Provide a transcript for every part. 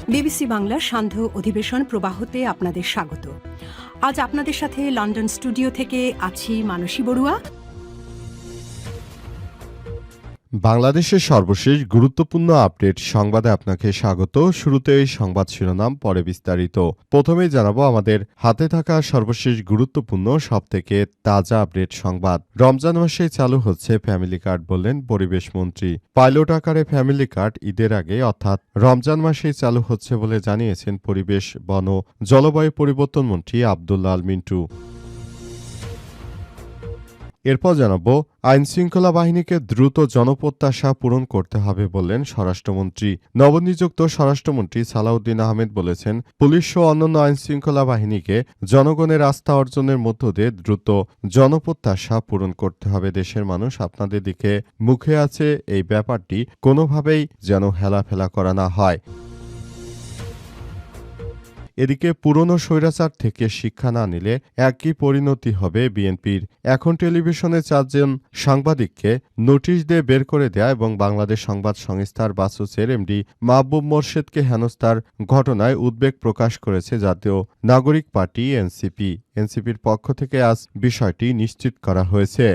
BBC বাংলার সান্ধ্য অধিবেশন প্রবাহতে আপনাদের স্বাগত। আজ আপনাদের সাথে লন্ডন স্টুডিও থেকে আছি মানসী বড়ুয়া। বাংলাদেশের সর্বশেষ গুরুত্বপূর্ণ আপডেট সংবাদে আপনাকে স্বাগত। শুরুতেই সংবাদ শিরোনাম, পরে বিস্তারিত। প্রথমেই জানাবো আমাদের হাতে থাকা সর্বশেষ গুরুত্বপূর্ণ সবথেকে তাজা আপডেট সংবাদ। রমজান মাসেই চালু হচ্ছে ফ্যামিলি কার্ড, বললেন পরিবেশ মন্ত্রী। পাইলট আকারে ফ্যামিলি কার্ড ঈদের আগে অর্থাৎ রমজান মাসেই চালু হচ্ছে বলে জানিয়েছেন পরিবেশ, বন ও জলবায়ু পরিবর্তন মন্ত্রী আব্দুল্লাহ আল মিন্টু। এরপর জানাবো আইনশৃঙ্খলা বাহিনীকে দ্রুত জনপ্রত্যাশা পূরণ করতে হবে, বললেন স্বরাষ্ট্রমন্ত্রী। নবনিযুক্ত স্বরাষ্ট্রমন্ত্রী সালাউদ্দিন আহমেদ বলেছেন, পুলিশ ও অন্যান্য আইনশৃঙ্খলা বাহিনীকে জনগণের আস্থা অর্জনের মধ্য দিয়ে দ্রুত জনপ্রত্যাশা পূরণ করতে হবে। দেশের মানুষ আপনাদের দিকে মুখে আছে, এই ব্যাপারটি কোনোভাবেই যেন হেলাফেলা করা না হয়। এদিকে পুরনো স্বৈরাচার থেকে শিক্ষা না নিলে একই পরিণতি হবে বিএনপির। এখন টেলিভিশনে 4 জন সাংবাদিককে নোটিশ দিয়ে বের করে দেয়া এবং বাংলাদেশ সংবাদ সংস্থার বাসুসের এমডি মাহবুব মোর্শেদকে হেনস্থার ঘটনায় উদ্বেগ প্রকাশ করেছে জাতীয় নাগরিক পার্টি এনসিপি। এনসিপির পক্ষ থেকে আজ বিষয়টি নিশ্চিত করা হয়েছে।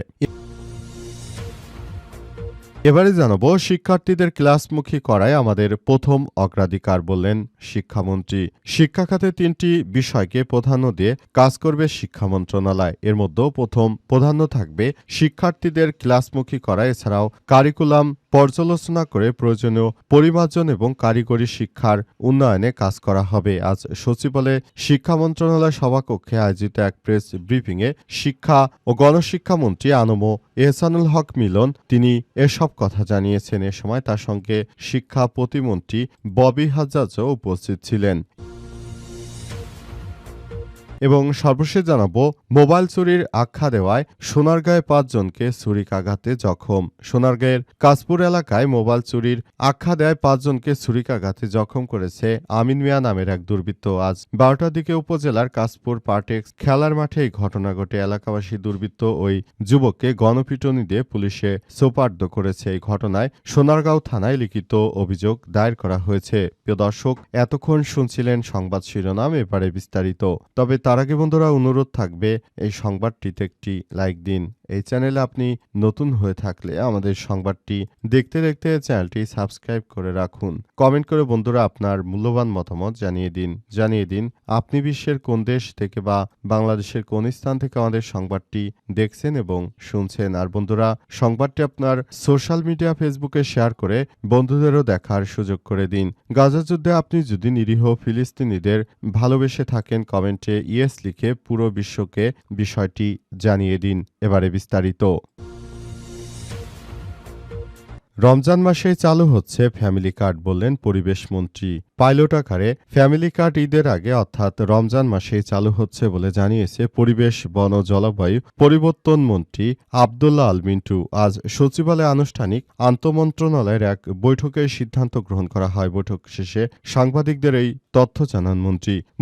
এবারে জানাবো শিক্ষার্থীদের ক্লাসমুখী করাই আমাদের প্রথম অগ্রাধিকার, বললেন শিক্ষামন্ত্রী। শিক্ষা খাতে 3টি বিষয়কে প্রাধান্য দিয়ে কাজ করবে শিক্ষা মন্ত্রণালয়। এর মধ্যেও প্রথম প্রাধান্য থাকবে শিক্ষার্থীদের ক্লাসমুখী করা। এছাড়াও কারিকুলাম পর্যালোচনা করে প্রয়োজনীয় পরিমার্জন এবং কারিগরি শিক্ষার উন্নয়নে কাজ করা হবে। আজ সচিবালয়ে শিক্ষা মন্ত্রণালয় সভাকক্ষে আয়োজিত এক প্রেস ব্রিফিংয়ে শিক্ষা ও গণশিক্ষামন্ত্রী আনম এহসানুল হক মিলন তিনি এসব কথা জানিয়েছেন। এ সময় তার সঙ্গে শিক্ষা প্রতিমন্ত্রী ববি হাজ্জাজও উপস্থিত ছিলেন। এবং সর্বশেষ জানাবো মোবাইল চুরির আখ্যা দেওয়ায় সোনারগাঁয়ে 5 জনকে ছুরিকাঘাতে জখম। সোনারগাঁয়ের কাশপুর এলাকায় মোবাইল চুরির আখ্যা দেওয়ায় 5 জনকে ছুরিকাঘাতে জখম করেছে আমিন মিয়া নামের এক দুর্বৃত্ত। আজ 12টার দিকে উপজেলার কাশপুর পার্টেক্স খেলার মাঠে এই ঘটনা ঘটে। এলাকাবাসী দুর্বৃত্ত ওই যুবককে গণপিটুনি দিয়ে পুলিশে সোপর্দ করেছে। এই ঘটনায় সোনারগাঁও থানায় লিখিত অভিযোগ দায়ের করা হয়েছে। প্রিয় দর্শক, এতক্ষণ শুনছিলেন সংবাদ শিরোনাম, এবারে বিস্তারিত। তবে তার আগে বন্ধুরা অনুরোধ থাকবে এই সংবাদটিতে একটি লাইক দিন। এই চ্যানেলে আপনি নতুন হয়ে থাকলে আমাদের সংবাদটি দেখতে দেখতে চ্যানেলটি সাবস্ক্রাইব করে রাখুন। কমেন্ট করে বন্ধুরা আপনার মূল্যবান মতামত জানিয়ে দিন আপনি বিশ্বের কোন দেশ থেকে বা বাংলাদেশের কোন স্থান থেকে আমাদের সংবাদটি দেখছেন এবং শুনছেন। আর বন্ধুরা, সংবাদটি আপনার সোশ্যাল মিডিয়া ফেসবুকে শেয়ার করে বন্ধুদেরও দেখার সুযোগ করে দিন। গাজা যুদ্ধে আপনি যদি নিরীহ ফিলিস্তিনিদের ভালোবেসে থাকেন, কমেন্টে ইয়েস লিখে পুরো বিশ্বকে বিষয়টি জানিয়ে দিন। এবারে বিস্তারিত। রমজান মাসে চালু হচ্ছে ফ্যামিলি কার্ড, বললেন পরিবেশ মন্ত্রী। পাইলট আকারে ফ্যামিলি কার্ড ঈদের আগে অর্থাৎ রমজান মাসেই চালু হচ্ছে বলে জানিয়েছে পরিবেশ, বন ও জলবায়ু পরিবর্তন মন্ত্রী আব্দুল্লাহ আল মিন্টু। আজ সচিবালয়ে আনুষ্ঠানিক আন্তঃমন্ত্রণালয়ের এক বৈঠকে সিদ্ধান্ত গ্রহণ করা হয়। বৈঠক শেষে সাংবাদিকদের এই তথ্য জানান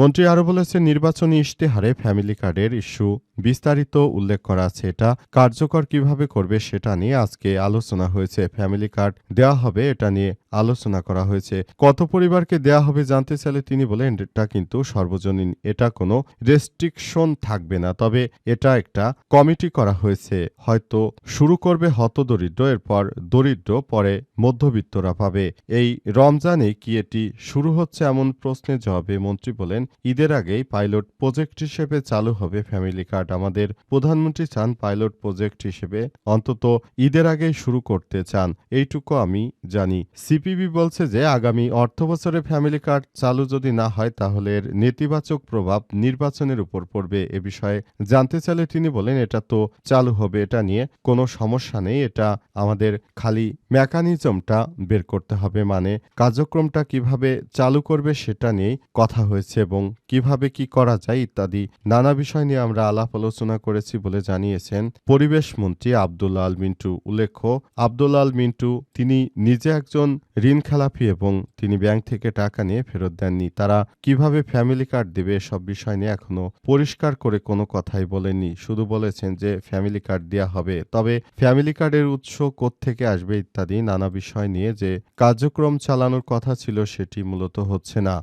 মন্ত্রী আরও বলেছেন, নির্বাচনী ইশতেহারে ফ্যামিলি কার্ডের ইস্যু বিস্তারিত উল্লেখ করা আছে। এটা কার্যকর কিভাবে করবে সেটা নিয়ে আজকে আলোচনা হয়েছে। ফ্যামিলি কার্ড দেওয়া হবে এটা নিয়ে আলোচনা করা হয়েছে। কত পরিবারকে দেওয়া হবে জানতে চাইলে তিনি বলেন, এটা কিন্তু সর্বজনীন, এটা কোনো রেস্ট্রিকশন থাকবে না। তবে এটা একটা কমিটি করা হয়েছে, হয়তো শুরু করবে হতদরিদ্র, এরপর দরিদ্র, পরে মধ্যবিত্তরা পাবে। এই রমজানে কি এটি শুরু হচ্ছে এমন প্রশ্নের জবাবে মন্ত্রী বলেন, ঈদের আগেই পাইলট প্রজেক্ট হিসেবে চালু হবে ফ্যামিলি কার্ড। আমাদের প্রধানমন্ত্রী চান পাইলট প্রজেক্ট হিসেবে অন্তত ঈদের আগেই শুরু করতে চান, এইটুকু আমি জানি। সিপিবি বলছে যে আগামী অর্থবছরে ফ্যামিলি কার্ড চালু যদি না হয় তাহলে এর নেতিবাচক প্রভাব নির্বাচনের উপর পড়বে। এ বিষয়ে জানতে চাইলে তিনি বলেন, এটা তো চালু হবে, এটা নিয়ে কোনো সমস্যা নেই, এটা আমাদের খালি মেকানিজমটা বের করতে হবে, মানে কার্যক্রমটা কিভাবে চালু করবে সেটা নিয়েই কথা হয়েছে এবং কিভাবে কি করা যায় ইত্যাদি নানা বিষয় নিয়ে আমরা আলাপ আলোচনা করেছি বলে জানিয়েছেন পরিবেশ মন্ত্রী আব্দুল্লাহ আল মিন্টু। উল্লেখ্য, আব্দুল্লাহ আল মিন্টু তিনি নিজে একজন ঋণ খেলাপি এবং তিনি ব্যাংক থেকে টাকা নিয়ে ফেরত দেননি। তারা কিভাবে ফ্যামিলি কার্ড দেবে এসব বিষয় নিয়ে এখনো পরিষ্কার করে কোনো কথাই বলেননি। শুধু বলেছেন যে ফ্যামিলি কার্ড দেয়া হবে। তবে ফ্যামিলি কার্ডের উৎস কোত্থেকে আসবে ইত্যাদি নানা বিষয় নিয়ে যে কার্যক্রম চালানোর কথা ছিল সেটি মূলত হচ্ছে না।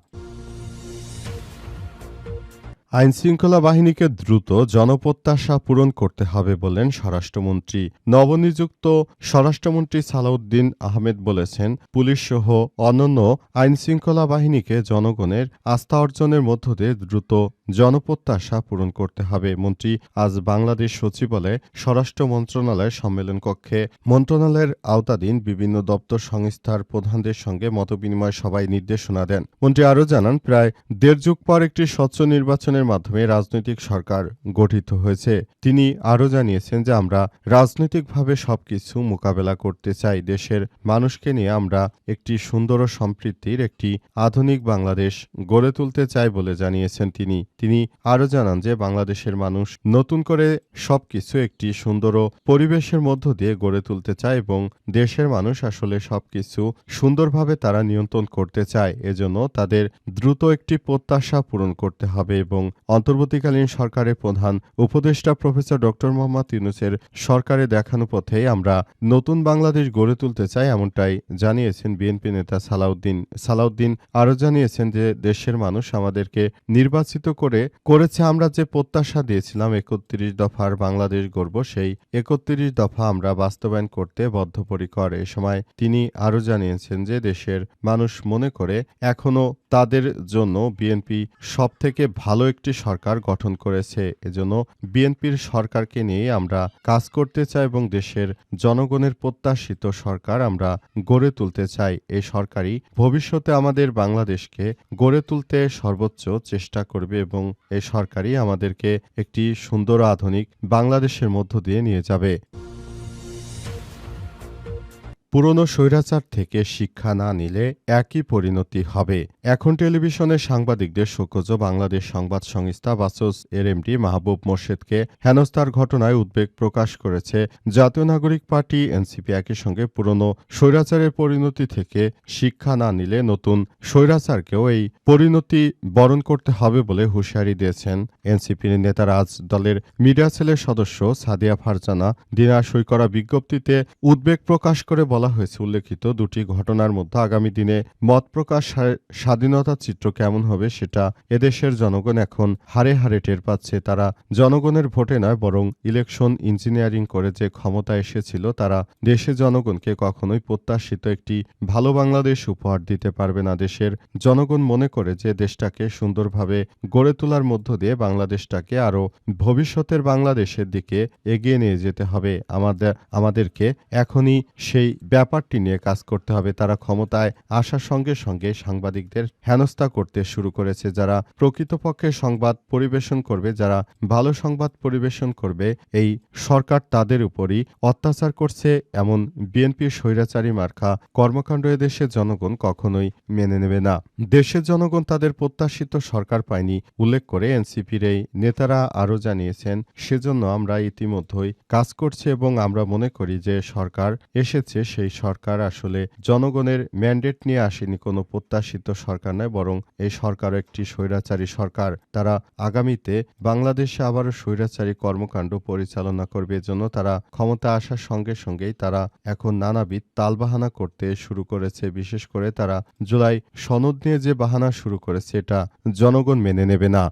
আইনশৃঙ্খলা বাহিনীকে দ্রুত জনপ্রত্যাশা পূরণ করতে হবে বললেন স্বরাষ্ট্রমন্ত্রী। নবনিযুক্ত স্বরাষ্ট্রমন্ত্রী সালাউদ্দিন আহমেদ বলেছেন, পুলিশসহ অন্যান্য আইনশৃঙ্খলা বাহিনীকে জনগণের আস্থা অর্জনের মধ্য দিয়ে দ্রুত জনপ্রত্যাশা পূরণ করতে হবে। মন্ত্রী আজ বাংলাদেশ সচিবালয়ে স্বরাষ্ট্র মন্ত্রণালয়ের সম্মেলন কক্ষে মন্ত্রণালয়ের আওতাধীন বিভিন্ন দপ্তর সংস্থার প্রধানদের সঙ্গে মতবিনিময় সভায় নির্দেশনা দেন। মন্ত্রী আরও জানান, প্রায় দেড় যুগ পর একটি স্বচ্ছ নির্বাচনের মাধ্যমে রাজনৈতিক সরকার গঠিত হয়েছে। তিনি আরও জানিয়েছেন যে আমরা রাজনৈতিকভাবে সবকিছু মোকাবেলা করতে চাই। দেশের মানুষকে নিয়ে আমরা একটি সুন্দর ও সম্প্রীতির একটি আধুনিক বাংলাদেশ গড়ে তুলতে চাই বলে জানিয়েছেন তিনি আরও জানান যে বাংলাদেশের মানুষ নতুন করে সবকিছু একটি সুন্দর ও পরিবেশের মধ্য দিয়ে গড়ে তুলতে চায় এবং দেশের মানুষ আসলে সবকিছু সুন্দরভাবে তারা নিয়ন্ত্রণ করতে চায়। এজন্য তাদের দ্রুত একটি প্রত্যাশা পূরণ করতে হবে এবং অন্তর্বর্তীকালীন সরকারের প্রধান উপদেষ্টা প্রফেসর ডক্টর মোহাম্মদ ইউনূসের সরকারে দেখানো পথেই আমরা নতুন বাংলাদেশ গড়ে তুলতে চাই, এমনটাই জানিয়েছেন বিএনপি নেতা সালাউদ্দিন আরও জানিয়েছেন যে দেশের মানুষ আমাদেরকে নির্বাচিত করেছে। আমরা যে প্রত্যাশা দিয়েছিলাম ৩১ দফার বাংলাদেশ গড়ব, সেই ৩১ দফা আমরা বাস্তবায়ন করতে বদ্ধপরিকর। এ সময় তিনি আরও জানিয়েছেন যে দেশের মানুষ মনে করে এখনো তাদের জন্য বিএনপি সবথেকে ভালো একটি সরকার গঠন করেছে। এজন্য বিএনপির সরকারকে নিয়ে আমরা কাজ করতে চাই এবং দেশের জনগণের প্রত্যাশিত সরকার আমরা গড়ে তুলতে চাই। এই সরকারই ভবিষ্যতে আমাদের বাংলাদেশকে গড়ে তুলতে সর্বোচ্চ চেষ্টা করবে এবং এই সরকারই আমাদেরকে একটি সুন্দর আধুনিক বাংলাদেশের মধ্য দিয়ে নিয়ে যাবে। পুরনো স্বৈরাচার থেকে শিক্ষা না নিলে একই পরিণতি হবে। এখন টেলিভিশনের সাংবাদিকদের শোকজ বাংলাদেশ সংবাদ সংস্থা বাসস এর এমডি মাহবুব মোর্শেদকে হেনস্থার ঘটনায় উদ্বেগ প্রকাশ করেছে জাতীয় নাগরিক পার্টি এনসিপি। একই সঙ্গে পুরনো স্বৈরাচারের পরিণতি থেকে শিক্ষা না নিলে নতুন স্বৈরাচারকেও এই পরিণতি বরণ করতে হবে বলে হুঁশিয়ারি দিয়েছেন এনসিপির নেতারা। আজ দলের মিডিয়া সেলের সদস্য সাদিয়া ফারজানা দিনা সই করা বিজ্ঞপ্তিতে উদ্বেগ প্রকাশ করে বলা হয়েছে, উল্লেখিত দুটি ঘটনার মধ্যে আগামী দিনে মত প্রকাশ স্বাধীনতার চিত্র কেমন হবে সেটা এদেশের জনগণ এখন হারে হারে টের পাচ্ছে। তারা জনগণের ভোটে নয় বরং ইলেকশন ইঞ্জিনিয়ারিং করে যে ক্ষমতা এসেছিল, তারা দেশের জনগণকে কখনোই প্রত্যাশিত একটি ভালো বাংলাদেশ উপহার দিতে পারবে না। দেশের জনগণ মনে করে যে দেশটাকে সুন্দরভাবে গড়ে তোলার মধ্য দিয়ে বাংলাদেশটাকে আরও ভবিষ্যতের বাংলাদেশের দিকে এগিয়ে নিয়ে যেতে হবে। আমাদেরকে এখনই সেই ব্যাপারটি নিয়ে কাজ করতে হবে। তারা ক্ষমতায় আসার সঙ্গে সঙ্গে সাংবাদিকদের হেনস্থা করতে শুরু করেছে। যারা প্রকৃতপক্ষে সংবাদ পরিবেশন করবে, যারা ভালো সংবাদ পরিবেশন করবে, এই সরকার তাদের উপরই অত্যাচার করছে। এমন বিএনপির স্বৈরাচারী মার্কা কর্মকাণ্ড এদেশের জনগণ কখনোই মেনে নেবে না। দেশের জনগণ তাদের প্রত্যাশিত সরকার পায়নি উল্লেখ করে এনসিপির এই নেতারা আরও জানিয়েছেন, সেজন্য আমরা ইতিমধ্যেই কাজ করছি এবং আমরা মনে করি যে সরকার এসেছে সেই সরকার আসলে জনগণের ম্যান্ডেট নিয়ে আসেনি, কোনো প্রত্যাশিত সরকার নয়, বরং এই সরকারও একটি স্বৈরাচারী সরকার। তারা আগামীতে বাংলাদেশে আবারও স্বৈরাচারী কর্মকাণ্ড পরিচালনা করবে। এজন্য তারা ক্ষমতা আসার সঙ্গে সঙ্গেই তারা এখন নানাবিধ তালবাহানা করতে শুরু করেছে। বিশেষ করে তারা জুলাই সনদ নিয়ে যে বাহানা শুরু করেছে, এটা জনগণ মেনে নেবে না।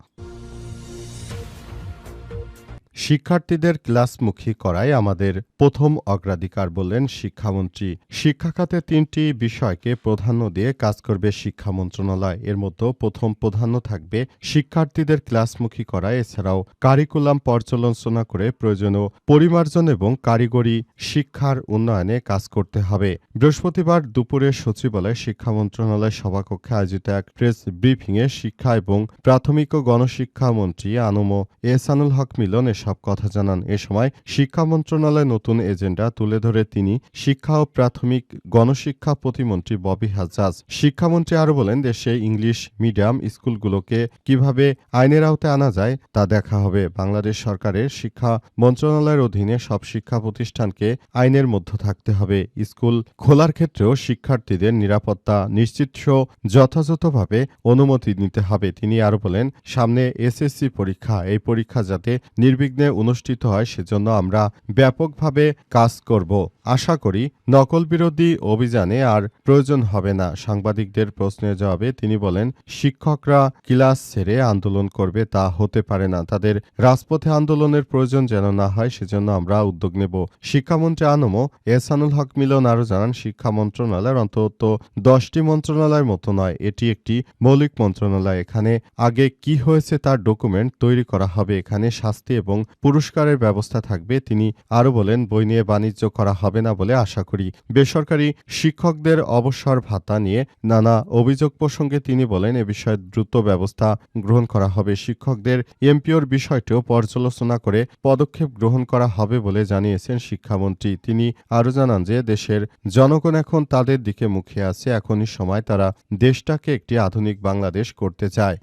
শিক্ষার্থীদের ক্লাসমুখী করাই আমাদের প্রথম অগ্রাধিকার বললেন শিক্ষামন্ত্রী। শিক্ষা খাতে 3টি বিষয়কে প্রাধান্য দিয়ে কাজ করবে শিক্ষা মন্ত্রণালয়। এর মধ্যে প্রথম প্রাধান্য থাকবে শিক্ষার্থীদের ক্লাসমুখী করা। এছাড়াও কারিকুলাম পর্যালোচনা করে প্রয়োজনীয় পরিমার্জন এবং কারিগরি শিক্ষার উন্নয়নে কাজ করতে হবে। বৃহস্পতিবার দুপুরে সচিবালয়ে শিক্ষা মন্ত্রণালয় সভাকক্ষে আয়োজিত এক প্রেস ব্রিফিংয়ে শিক্ষা এবং প্রাথমিক ও গণশিক্ষা মন্ত্রী আনম এহসানুল হক মিলন এসব এসব কথা জানান। এ সময় শিক্ষা মন্ত্রণালয়ের নতুন এজেন্ডা তুলে ধরে তিনি শিক্ষা ও প্রাথমিক গণশিক্ষা প্রতিমন্ত্রী ববি হাজ্জাজ। শিক্ষামন্ত্রী আরও বলেন, দেশে ইংলিশ মিডিয়াম স্কুলগুলোকে কিভাবে আইনের আওতায় আনা যায় তা দেখা হবে। বাংলাদেশ সরকারের শিক্ষা মন্ত্রণালয়ের অধীনে সব শিক্ষা প্রতিষ্ঠানকে আইনের মধ্যে থাকতে হবে। স্কুল খোলার ক্ষেত্রেও শিক্ষার্থীদের নিরাপত্তা নিশ্চিতসহ যথাযথভাবে অনুমতি নিতে হবে। তিনি আরও বলেন, সামনে এসএসসি পরীক্ষা, এই পরীক্ষা যাতে নির্বিঘ্নে অনুষ্ঠিত হয় সেজন্য আমরা ব্যাপকভাবে কাজ করব। আশা করি নকল বিরোধী অভিযানে আর প্রয়োজন হবে না। সাংবাদিকদের প্রশ্নের জবাবে তিনি বলেন, শিক্ষকরা ক্লাস ছেড়ে আন্দোলন করবে তা হতে পারে না। তাদের রাজপথে আন্দোলনের প্রয়োজন যেন না হয় সেজন্য আমরা উদ্যোগ নেব। শিক্ষামন্ত্রী আনমো এহসানুল হক মিলন আরও জানান, শিক্ষা মন্ত্রণালয়ের অন্তত 10টি মন্ত্রণালয়ের মতো নয়, এটি একটি মৌলিক মন্ত্রণালয়। এখানে আগে কি হয়েছে তার ডকুমেন্ট তৈরি করা হবে। এখানে শাস্তি এবং পুরস্কারের ব্যবস্থা থাকবে। তিনি আরও বলেন, বই নিয়ে বাণিজ্য করা হবে না বলে আশা করি। বেসরকারি শিক্ষকদের অবসর ভাতা নিয়ে নানা অভিযোগ প্রসঙ্গে তিনি বলেন, এ বিষয়ে দ্রুত ব্যবস্থা গ্রহণ করা হবে। শিক্ষকদের এমপিওর বিষয়টিও পর্যালোচনা করে পদক্ষেপ গ্রহণ করা হবে বলে জানিয়েছেন শিক্ষামন্ত্রী। তিনি আরও জানান যে দেশের জনগণ এখন তাদের দিকে মুখিয়ে আছে। এখনই সময়, তারা দেশটাকে একটি আধুনিক বাংলাদেশ করতে চায়।